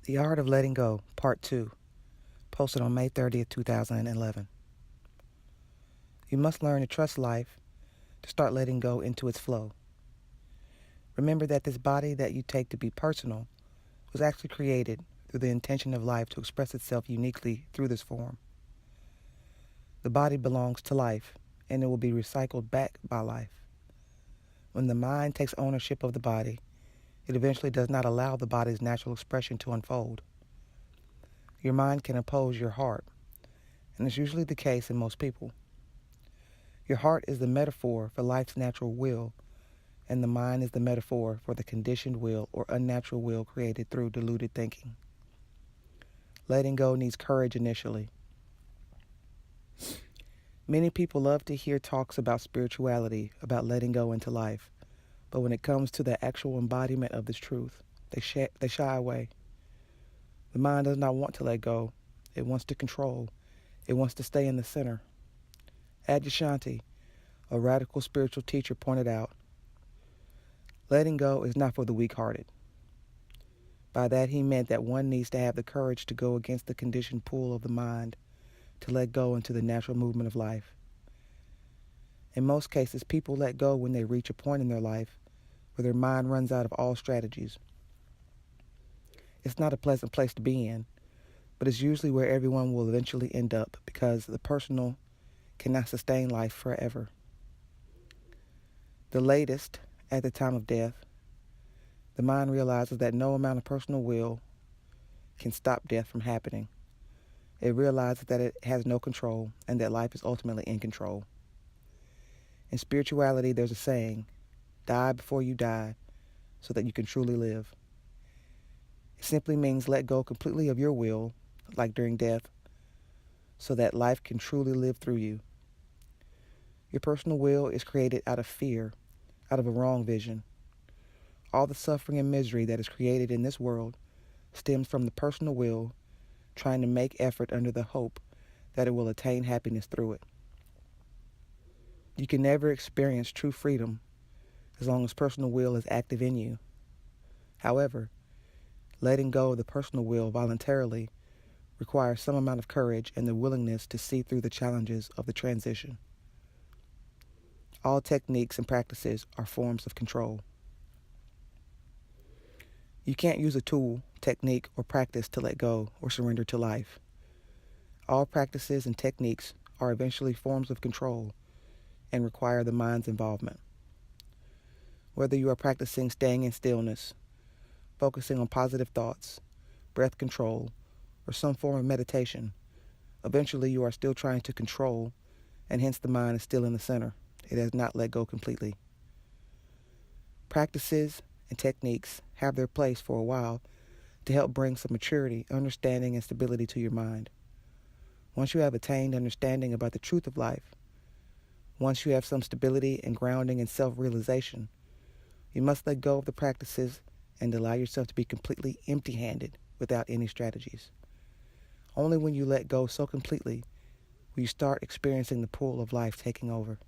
The Art of Letting Go, Part 2, posted on May 30th, 2011. You must learn to trust life to start letting go into its flow. Remember that this body that you take to be personal was actually created through the intention of life to express itself uniquely through this form. The body belongs to life, and it will be recycled back by life. When the mind takes ownership of the body, it eventually does not allow the body's natural expression to unfold. Your mind can oppose your heart, and it's usually the case in most people. Your heart is the metaphor for life's natural will, and the mind is the metaphor for the conditioned will or unnatural will created through deluded thinking. Letting go needs courage initially. Many people love to hear talks about spirituality, about letting go into life, but when it comes to the actual embodiment of this truth, they shy away. The mind does not want to let go. It wants to control. It wants to stay in the center. Adyashanti, a radical spiritual teacher, pointed out, letting go is not for the weak-hearted. By that he meant that one needs to have the courage to go against the conditioned pull of the mind, to let go into the natural movement of life. In most cases, people let go when they reach a point in their life where their mind runs out of all strategies. It's not a pleasant place to be in, but it's usually where everyone will eventually end up because the personal cannot sustain life forever. The latest, at the time of death, the mind realizes that no amount of personal will can stop death from happening. It realizes that it has no control and that life is ultimately in control. In spirituality, there's a saying, die before you die so that you can truly live. It simply means let go completely of your will, like during death, so that life can truly live through you. Your personal will is created out of fear, out of a wrong vision. All the suffering and misery that is created in this world stems from the personal will trying to make effort under the hope that it will attain happiness through it. You can never experience true freedom as long as personal will is active in you. However, letting go of the personal will voluntarily requires some amount of courage and the willingness to see through the challenges of the transition. All techniques and practices are forms of control. You can't use a tool, technique, or practice to let go or surrender to life. All practices and techniques are eventually forms of control and require the mind's involvement. Whether you are practicing staying in stillness, focusing on positive thoughts, breath control, or some form of meditation, eventually you are still trying to control, and hence the mind is still in the center. It has not let go completely. Practices and techniques have their place for a while to help bring some maturity, understanding, and stability to your mind. Once you have attained understanding about the truth of life, once you have some stability and grounding and self-realization, you must let go of the practices and allow yourself to be completely empty-handed without any strategies. Only when you let go so completely will you start experiencing the pull of life taking over.